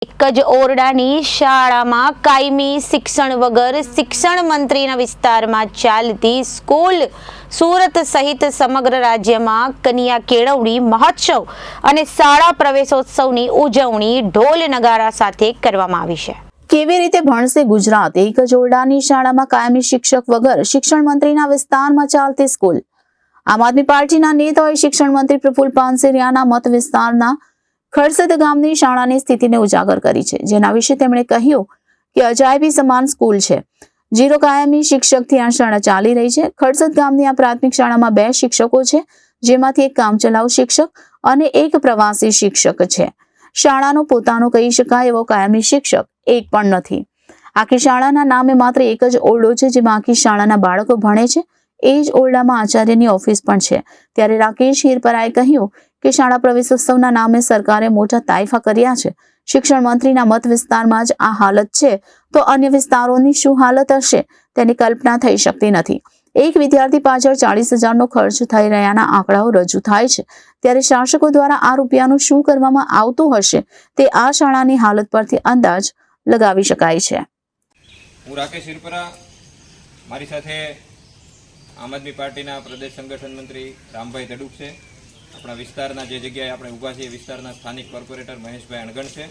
એક જ ઓરડાની શાળામાં કાયમી શિક્ષણ વગર શિક્ષણ મંત્રીના વિસ્તારમાં ચાલતી સ્કૂલ સુરત સહિત સમગ્ર રાજ્યમાં કન્યા કેળવણી મહોત્સવ અને શાળા પ્રવેશોત્સવની ઉજવણી ઢોલ નગારા સાથે કરવામાં આવી છે। કેવી રીતે ભણશે ગુજરાત? એક જ ઓરડાની શાળામાં કાયમી શિક્ષક વગર શિક્ષણ મંત્રીના વિસ્તારમાં ચાલતી સ્કૂલ। આમ આદમી પાર્ટીના નેતાઓએ શિક્ષણ મંત્રી પ્રફુલ પાનસેરિયાના મત વિસ્તારના ખડસદ ગામની શાળાની સ્થિતિને ઉજાગર કરી છે, જેના વિશે તેમણે કહ્યું કે અજાયબી સમાન સ્કૂલ છે। જીરો કાયમી શિક્ષકથી આ શાળા ચાલી રહી છે। ખડસદ ગામની આ પ્રાથમિક શાળામાં 2 શિક્ષકો છે, જેમાંથી એક કામચલાઉ શિક્ષક અને એક પ્રવાસી શિક્ષક છે। શાળાનો પોતાનો કહી શકાય એવો કાયમી શિક્ષક એક પણ નથી। આખી શાળાના નામે માત્ર એક જ ઓરડો છે, જેમાં આખી શાળાના બાળકો ભણે છે। એ જ ઓરડામાં આચાર્યની ઓફિસ પણ છે। ત્યારે રાકેશ હિરપરાએ કહ્યું કે શાળા પ્રવેશોત્સવના નામે સરકારે મોટા તાઇફા કર્યા છે। શિક્ષણ મંત્રીના મત વિસ્તારમાં જ આ હાલત છે, તો અન્ય વિસ્તારોની શું હાલત હશે તેની કલ્પના થઈ શકતી નથી। એક વિદ્યાર્થી પાછળ 40,000નો ખર્ચ થઈ રહ્યાના આંકડાઓ રજૂ થાય છે, ત્યારે શાસકો દ્વારા આ રૂપિયાનું શું કરવામાં આવતું હશે તે આ શાળાની હાલત પરથી અંદાજ લગાવી શકાય છે। હું રાકેશ હિરપરા, મારી સાથે આમ આદમી પાર્ટીના પ્રદેશ સંગઠન મંત્રી રામભાઈ તડુક છે। આપણા વિસ્તારના જે જગ્યાએ આપણે ઊભા છીએ વિસ્તારના સ્થાનિક કોર્પોરેટર મહેશભાઈ અણગણ છે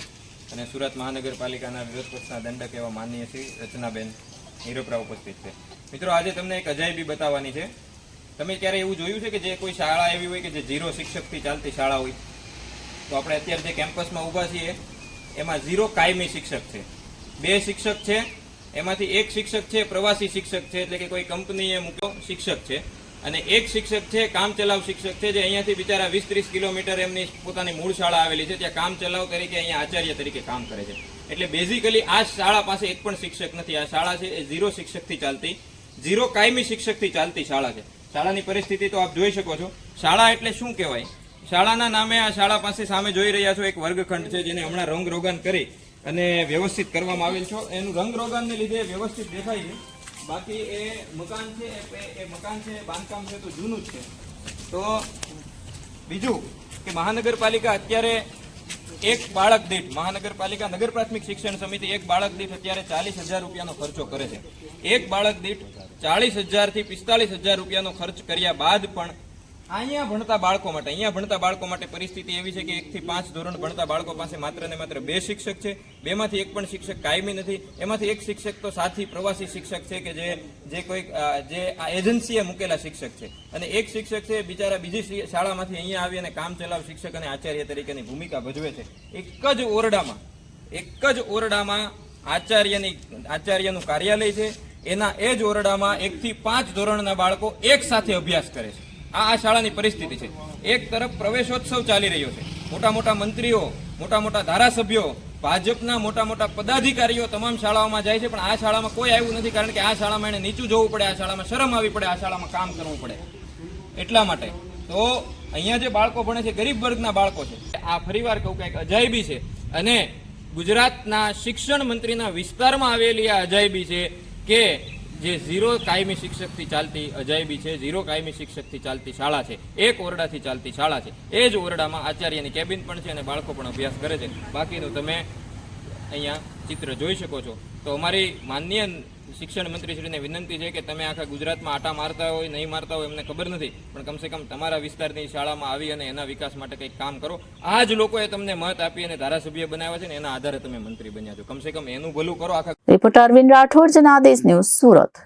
અને સુરત મહાનગરપાલિકાના વિરોધ પક્ષના દંડક એવા માનનીય શ્રી રચનાબેન હિરપરા ઉપસ્થિત છે। મિત્રો, આજે તમને એક અજાયબી બતાવવાની છે। તમે ક્યારે એવું જોયું છે કે જે કોઈ શાળા એવી હોય કે જે 0 શિક્ષકથી ચાલતી શાળા હોય? તો આપણે અત્યારે જે કેમ્પસમાં ઊભા છીએ એમાં 0 કાયમી શિક્ષક છે। 2 શિક્ષક છે, એમાંથી એક શિક્ષક છે પ્રવાસી શિક્ષક છે, એટલે કે કોઈ કંપનીએ મૂક્યો શિક્ષક છે, અને એક શિક્ષક છે કામચલાઉ શિક્ષક છે, જે અહીંયાથી બિચારા 20-30 કિલોમીટર એમની પોતાની મૂળ શાળા આવેલી છે, ત્યાં કામચલાઉ તરીકે અહીંયા આચાર્ય તરીકે કામ કરે છે। એટલે બેઝિકલી આ શાળા પાસે એક પણ શિક્ષક નથી। આ શાળા છે એ 0 શિક્ષકથી ચાલતી, 0 કાયમી શિક્ષકથી ચાલતી શાળા છે। શાળાની પરિસ્થિતિ તો આપ જોઈ શકો છો। શાળા એટલે શું કહેવાય? શાળાના નામે આ શાળા પાસે સામે જોઈ રહ્યા છો એક વર્ગખંડ છે, જેને હમણાં રંગરોગાન કરી અને વ્યવસ્થિત કરવામાં આવેલ છે। એનું રંગરોગાનને લીધે વ્યવસ્થિત દેખાય છે, બાકી એ મકાન છે એ મકાન છે બાંધકામ છે તો જૂનું જ છે। તો બીજું કે મહાનગરપાલિકા અત્યારે એક બાળક દીઠ, મહાનગરપાલિકા નગર પ્રાથમિક શિક્ષણ સમિતિ એક બાળક દીઠ અત્યારે 40,000 રૂપિયાનો ખર્ચો કરે છે। એક બાળક દીઠ 40,000 થી 45,000 રૂપિયાનો ખર્ચ કર્યા બાદ પણ અહીંયા ભણતા બાળકો માટે પરિસ્થિતિ એવી છે કે 1 થી 5 ધોરણ ભણતા બાળકો પાસે માત્ર ને માત્ર 2 શિક્ષક છે। 2 માંથી એક પણ શિક્ષક કાયમી નથી। એમાંથી એક શિક્ષક તો સાથી પ્રવાસી શિક્ષક છે કે જે કોઈ જે આ એજન્સીએ મૂકેલા શિક્ષક છે, અને એક શિક્ષક છે બિચારા બીજી શાળામાંથી અહીંયા આવી અને કામ ચલાવ શિક્ષક અને આચાર્ય તરીકેની ભૂમિકા ભજવે છે। એક જ ઓરડામાં આચાર્યનું કાર્યાલય છે, એના એ જ ઓરડામાં 1 થી 5 ધોરણના બાળકો એક સાથે અભ્યાસ કરે છે। આ શાળાની પરિસ્થિતિ છે। એક તરફ પ્રવેશોત્સવ ચાલી રહ્યો છે, મોટા મોટા મંત્રીઓ, મોટા મોટા ધારાસભ્યો, ભાજપના મોટા મોટા પદાધિકારીઓ તમામ શાળાઓમાં જાય છે, પણ આ શાળામાં કોઈ આવ્યું નથી, કારણ કે આ શાળામાં એને નીચું જોવું પડે, આ શાળામાં શરમ આવી પડે, આ શાળામાં કામ કરવું પડે। એટલા માટે તો અહીંયા જે બાળકો ભણે છે ગરીબ વર્ગના બાળકો છે। આ ફરીવાર કહું કે એક અજાયબી છે, અને ગુજરાતના શિક્ષણ મંત્રીના વિસ્તારમાં આવેલી આ અજાયબી છે કે જે 0 કાયમી શિક્ષકથી ચાલતી અજાયબી છે, 0 કાયમી શિક્ષકથી ચાલતી શાળા છે, એક ઓરડાથી ચાલતી શાળા છે। એ જ ઓરડામાં આચાર્યની કેબિન પણ છે અને બાળકો પણ અભ્યાસ કરે છે। બાકીનું તમે અહીંયા ચિત્ર જોઈ શકો છો। તો અમારી માનનીય શિક્ષણ મંત્રીશ્રીને વિનંતી છે કે તમે આખા ગુજરાતમાં આટા મારતા હોય નહીં મારતા હોય એમને ખબર નથી, પણ કમસે કમ તમારા વિસ્તારની શાળામાં આવી અને એના વિકાસ માટે કંઈક કામ કરો। આ જ લોકોએ તમને મત આપી અને ધારાસભ્ય બનાવ્યા છે ને એના આધારે તમે મંત્રી બન્યા છો, કમસે કમ એનું ભલું કરો। આખા રિપોર્ટર અરવિંદ રાઠોડ, જનાદેશ ન્યૂઝ, સુરત।